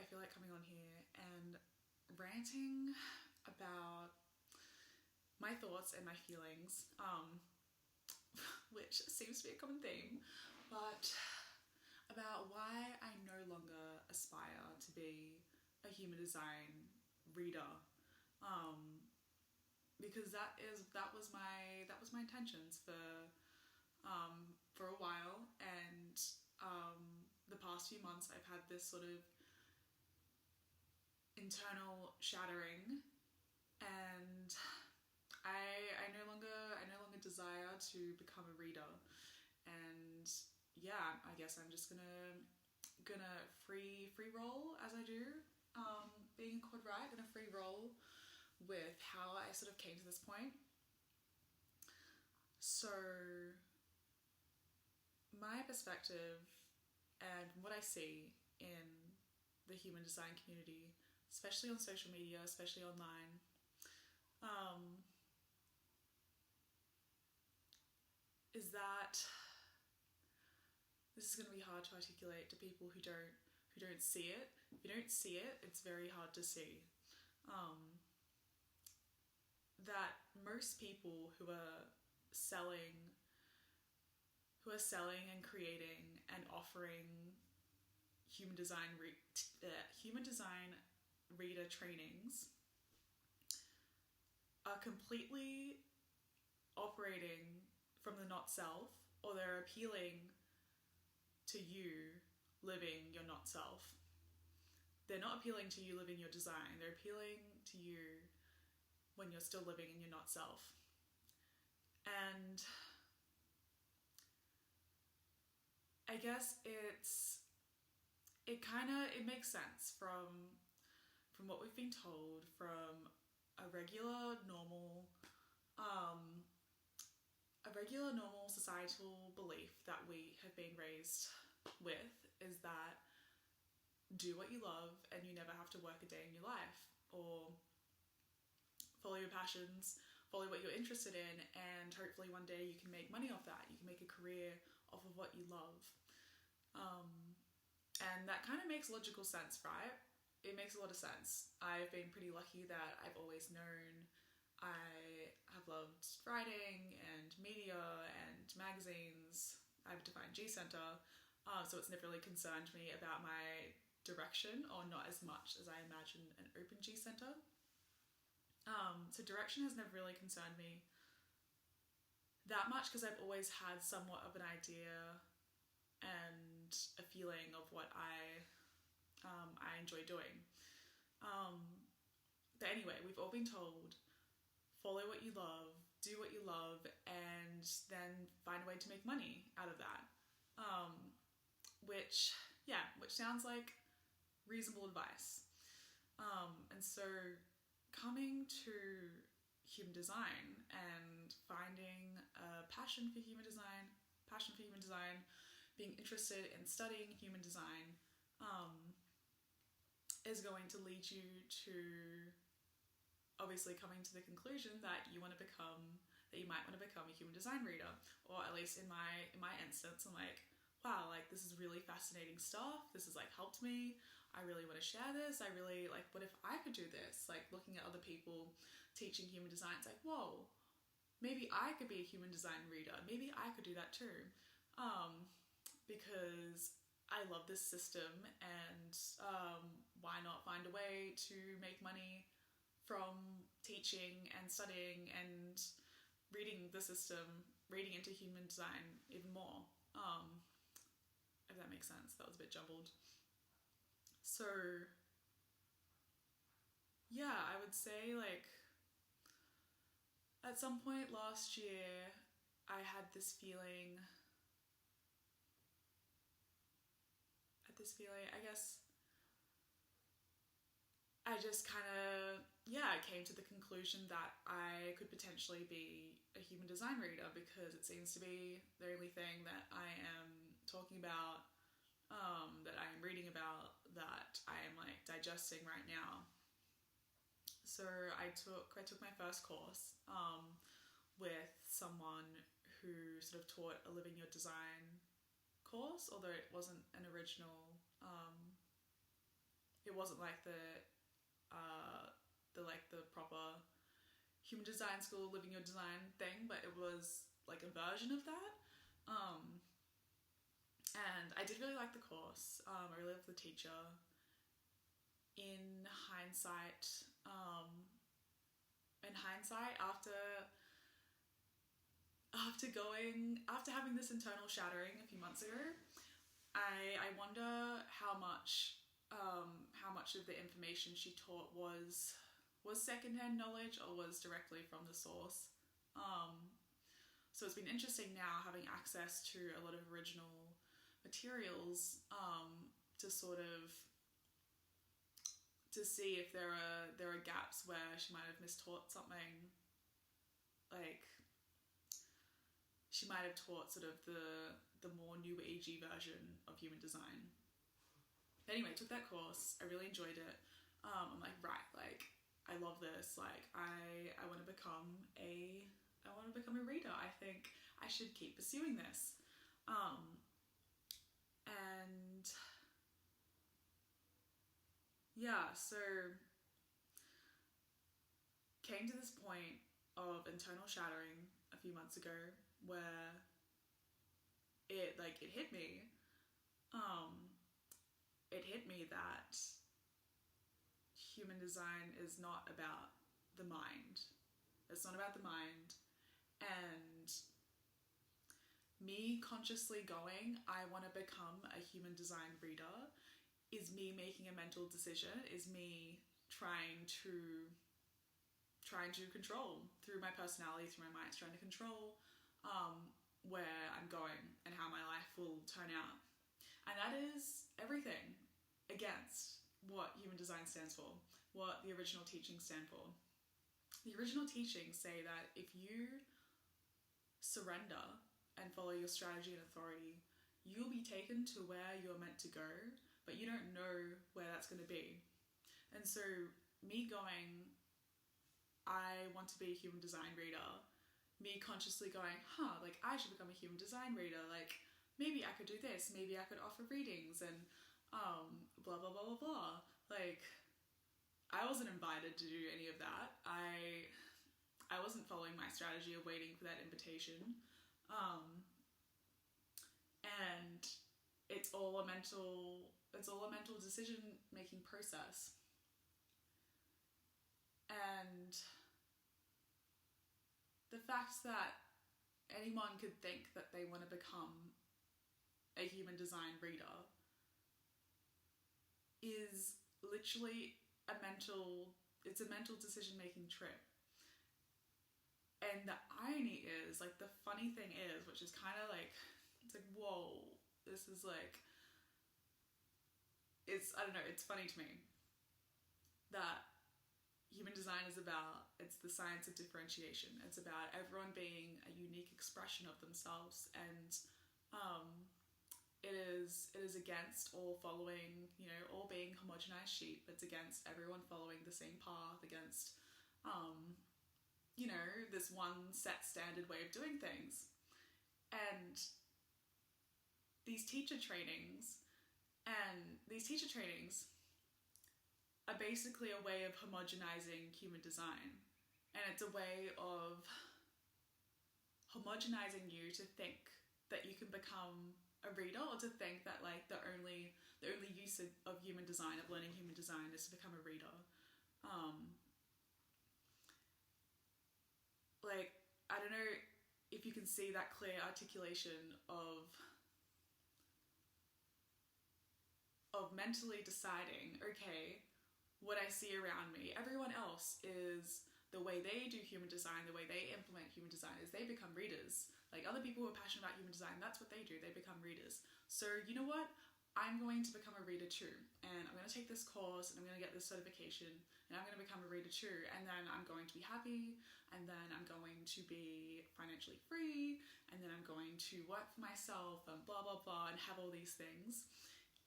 I feel like coming on here and ranting about my thoughts and my feelings, which seems to be a common theme, but about why I no longer aspire to be a human design reader, because that was my intentions for a while, and the past few months I've had this sort of internal shattering, and I no longer desire to become a reader. And yeah, I guess I'm just gonna free roll as I do, being a quad right, gonna free roll with how I sort of came to this point. So my perspective and what I see in the human design community, especially on social media, especially online, is that this is going to be hard to articulate to people who don't see it. If you don't see it, it's very hard to see. That most people who are selling and creating and offering human design reader trainings are completely operating from the not self, or they're appealing to you living your not self. They're not appealing to you living your design. They're appealing to you when you're still living in your not self. And I guess it makes sense from what we've been told, from a regular normal societal belief that we have been raised with, is that do what you love and you never have to work a day in your life, or follow your passions, follow what you're interested in, and hopefully one day you can make money off that. You can make a career off of what you love. And that kind of makes logical sense, right? It makes a lot of sense. I've been pretty lucky that I've always known I have loved writing and media and magazines. I have a defined G Center, so it's never really concerned me about my direction, or not as much as I imagine an open G Center. So direction has never really concerned me that much, because I've always had somewhat of an idea and a feeling of what I enjoy doing. But anyway, we've all been told, follow what you love, do what you love, and then find a way to make money out of that. Which sounds like reasonable advice. And so coming to human design and finding a passion for human design, being interested in studying human design, is going to lead you to obviously coming to the conclusion that you might want to become a human design reader. Or at least in my instance, I'm like, wow, like this is really fascinating stuff. This has like helped me. I really want to share this. I really like, what if I could do this? Like looking at other people teaching human design, it's like, whoa, maybe I could be a human design reader. Maybe I could do that too. Because I love this system, and why not find a way to make money from teaching and studying and reading the system, reading into human design even more. If that makes sense. That was a bit jumbled. So yeah, I would say like at some point last year I had this feeling, I guess I just kind of, I came to the conclusion that I could potentially be a human design reader, because it seems to be the only thing that I am talking about, that I am reading about, that I am like digesting right now. So I took my first course with someone who sort of taught a Living Your Design course, although it wasn't an original it wasn't like the proper human design school living your design thing, but it was like a version of that. And I did really like the course. I really loved the teacher. In hindsight, after having this internal shattering a few months ago, I wonder how much of the information she taught was secondhand knowledge or was directly from the source. So it's been interesting now having access to a lot of original materials, to sort of to see if there are gaps where she might have mistaught something. Like, she might have taught sort of the more new agey version of human design. Anyway, took that course. I really enjoyed it. I'm like, right, like, I love this. Like, I want to become a reader. I think I should keep pursuing this. And yeah, so came to this point of internal shattering a few months ago where it hit me. It hit me that human design is not about the mind. It's not about the mind. And me consciously going, I want to become a human design reader, is me making a mental decision, is me trying to control through my personality, through my mind, trying to control where I'm going and how my life will turn out. And that is everything against what human design stands for, what the original teachings stand for. The original teachings say that if you surrender and follow your strategy and authority, you'll be taken to where you're meant to go, but you don't know where that's going to be. And so me going, I want to be a human design reader, me consciously going, like, I should become a human design reader, like, maybe I could do this, maybe I could offer readings, and blah, blah, blah, blah, blah. Like, I wasn't invited to do any of that. I wasn't following my strategy of waiting for that invitation. And it's all a mental decision-making process. And the fact that anyone could think that they want to become a human design reader is literally a mental decision-making trip. And the irony is, like, the funny thing is, which is kind of like, it's like, whoa, this is like, I don't know, it's funny to me that human design is it's the science of differentiation. It's about everyone being a unique expression of themselves, and it is against all following, all being homogenized sheep. It's against everyone following the same path, against, this one set standard way of doing things. And these teacher trainings are basically a way of homogenizing human design. And it's a way of homogenizing you to think that you can become a reader, or to think that, like, the only use of human design, of learning human design, is to become a reader. Like, I don't know if you can see that clear articulation of mentally deciding, okay, what I see around me, everyone else is, the way they do human design, the way they implement human design is they become readers. Like, other people who are passionate about human design, that's what they do, they become readers. So, you know what? I'm going to become a reader too, and I'm going to take this course, and I'm going to get this certification, and I'm going to become a reader too, and then I'm going to be happy, and then I'm going to be financially free, and then I'm going to work for myself, and blah, blah, blah, and have all these things.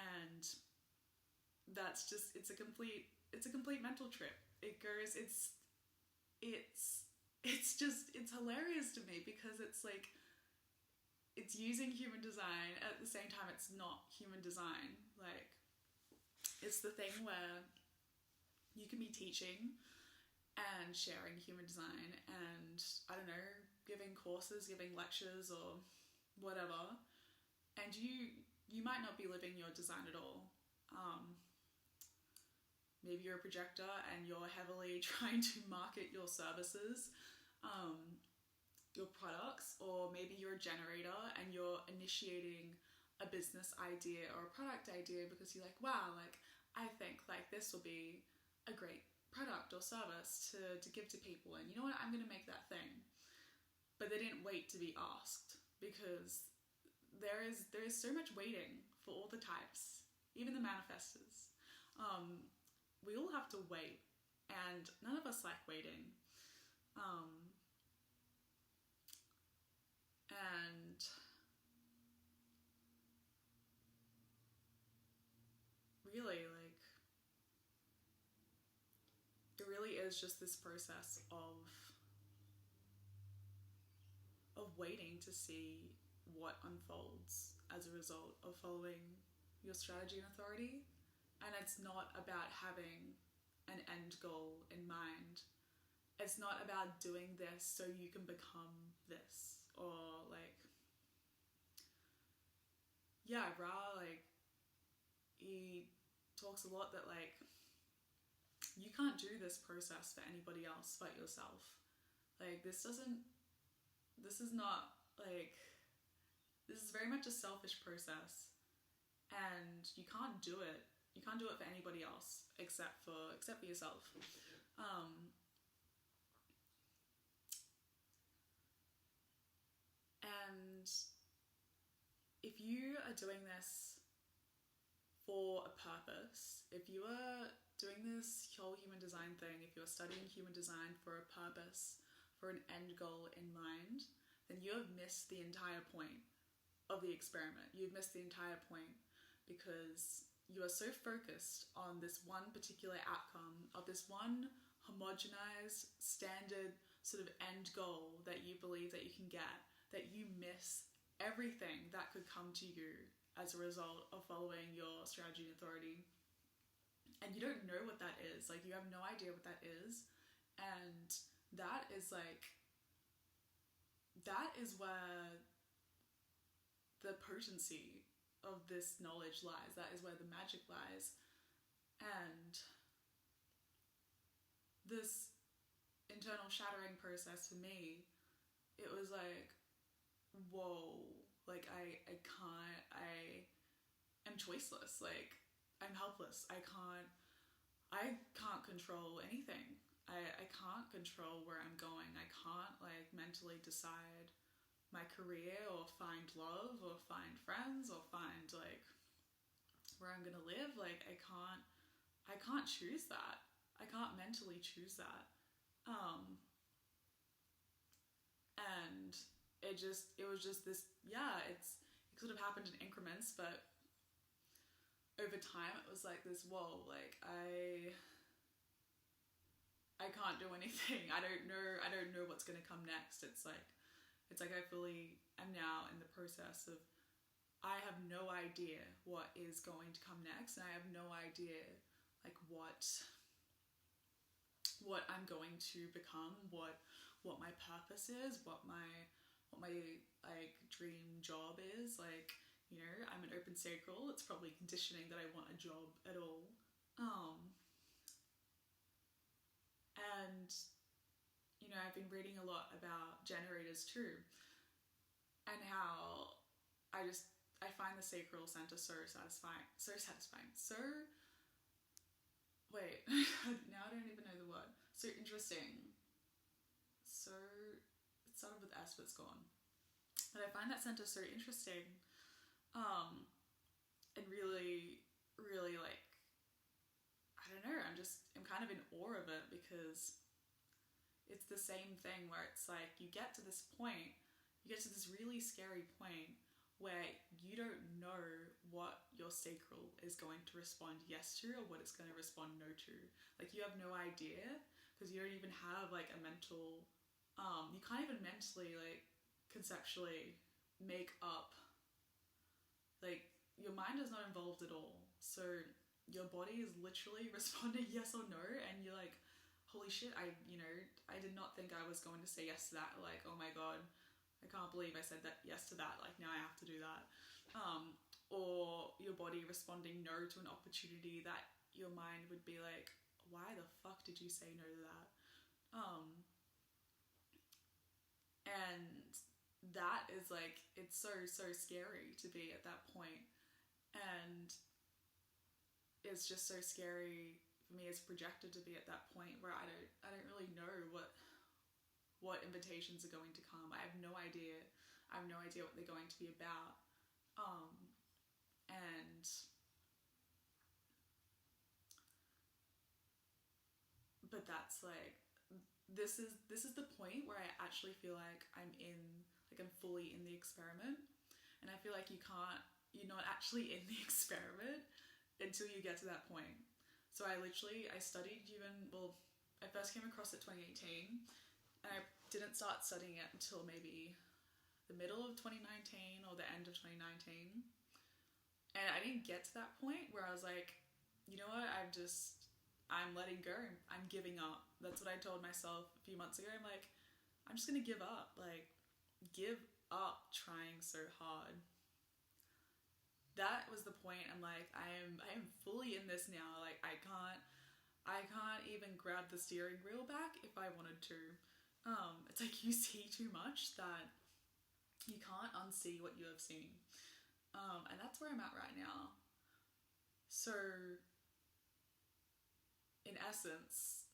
And that's just, it's a complete mental trip. It's hilarious to me, because it's like, it's using human design, at the same time it's not human design. Like, It's the thing where you can be teaching and sharing human design and, I don't know, giving courses, giving lectures or whatever, and you might not be living your design at all. Maybe you're a projector and you're heavily trying to market your services, your products, or maybe you're a generator and you're initiating a business idea or a product idea because you're like, wow, like I think like this will be a great product or service to give to people, and you know what, I'm going to make that thing. But they didn't wait to be asked, because there is so much waiting for all the types, even the manifestors. We all have to wait, and none of us like waiting. And really, like, it really is just this process of waiting to see what unfolds as a result of following your strategy and authority. And it's not about having an end goal in mind. It's not about doing this so you can become this, or like, yeah, Ra, like, he talks a lot that like you can't do this process for anybody else but yourself. Like, this is not like, this is very much a selfish process, and you can't do it for anybody else except for yourself. And if you are doing this for a purpose, if you are doing this whole human design thing, if you're studying human design for a purpose, for an end goal in mind, then you have missed the entire point of the experiment. You've missed the entire point, because you are so focused on this one particular outcome of this one homogenized, standard sort of end goal that you believe that you can get, that you miss everything that could come to you as a result of following your strategy and authority. And you don't know what that is. Like, you have no idea what that is. And that is where the potency of this knowledge lies. That is where the magic lies. And this internal shattering process for me, it was like, whoa, like I am choiceless. Like, I'm helpless. I can't control anything. I can't control where I'm going. I can't like mentally decide my career or find love or find friends or find like where I'm gonna live. Like, I can't choose that. I can't mentally choose that. And it was just this, yeah, it sort of happened in increments, but over time it was like this, whoa, like I can't do anything. I don't know what's gonna come next. It's like I fully am now in the process of, I have no idea what is going to come next, and I have no idea like what I'm going to become, what my purpose is, what my like dream job is. Like, you know, I'm an open sacral. It's probably conditioning that I want a job at all. And you know, I've been reading a lot about generators too, and how I find the Sacral Center so satisfying. Wait, now I don't even know the word. So interesting. So, it started with S, but it's gone. But I find that center so interesting. And really, really like, I don't know, I'm kind of in awe of it, because it's the same thing where it's like, you get to this really scary point where you don't know what your sacral is going to respond yes to, or what it's going to respond no to. Like, you have no idea, because you don't even have like a mental, you can't even mentally like conceptually make up, like, your mind is not involved at all. So your body is literally responding yes or no, and you're like, holy shit, I did not think I was going to say yes to that. Like, oh my god, I can't believe I said that yes to that. Like, now I have to do that. Or your body responding no to an opportunity that your mind would be like, why the fuck did you say no to that? And that is like, it's so scary to be at that point. And it's just so scary for me as projected to be at that point where I don't really know what invitations are going to come. I have no idea. I have no idea what they're going to be about. And but that's like, this is the point where I actually feel like I'm fully in the experiment, and I feel like you're not actually in the experiment until you get to that point. So I studied I first came across it 2018, and I didn't start studying it until maybe the middle of 2019 or the end of 2019. And I didn't get to that point where I was like, you know what, I'm letting go. I'm giving up. That's what I told myself a few months ago. I'm like, I'm just gonna give up. Like, give up trying so hard. That was the point. I'm like, I am fully in this now. Like, I can't even grab the steering wheel back if I wanted to. It's like you see too much that you can't unsee what you have seen. And that's where I'm at right now. So, in essence,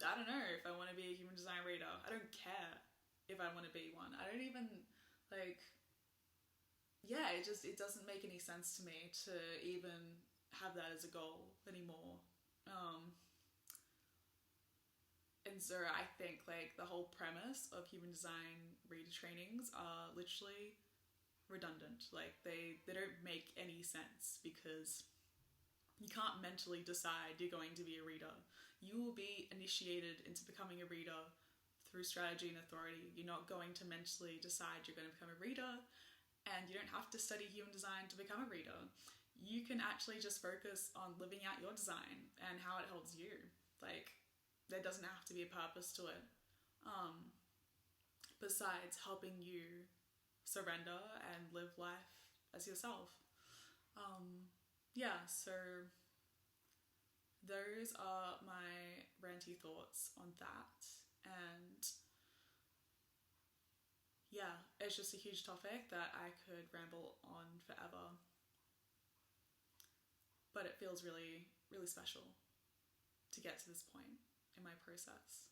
I don't know if I want to be a human design reader. I don't care if I want to be one. I don't even, like, yeah, it doesn't make any sense to me to even have that as a goal anymore. And so I think, like, the whole premise of human design reader trainings are literally redundant. Like, they don't make any sense because you can't mentally decide you're going to be a reader. You will be initiated into becoming a reader through strategy and authority. You're not going to mentally decide you're going to become a reader, and you don't have to study human design to become a reader. You can actually just focus on living out your design and how it helps you. Like, there doesn't have to be a purpose to it. Besides helping you surrender and live life as yourself. Yeah, so those are my ranty thoughts on that. And yeah, it's just a huge topic that I could ramble on forever. But it feels really, really special to get to this point in my process.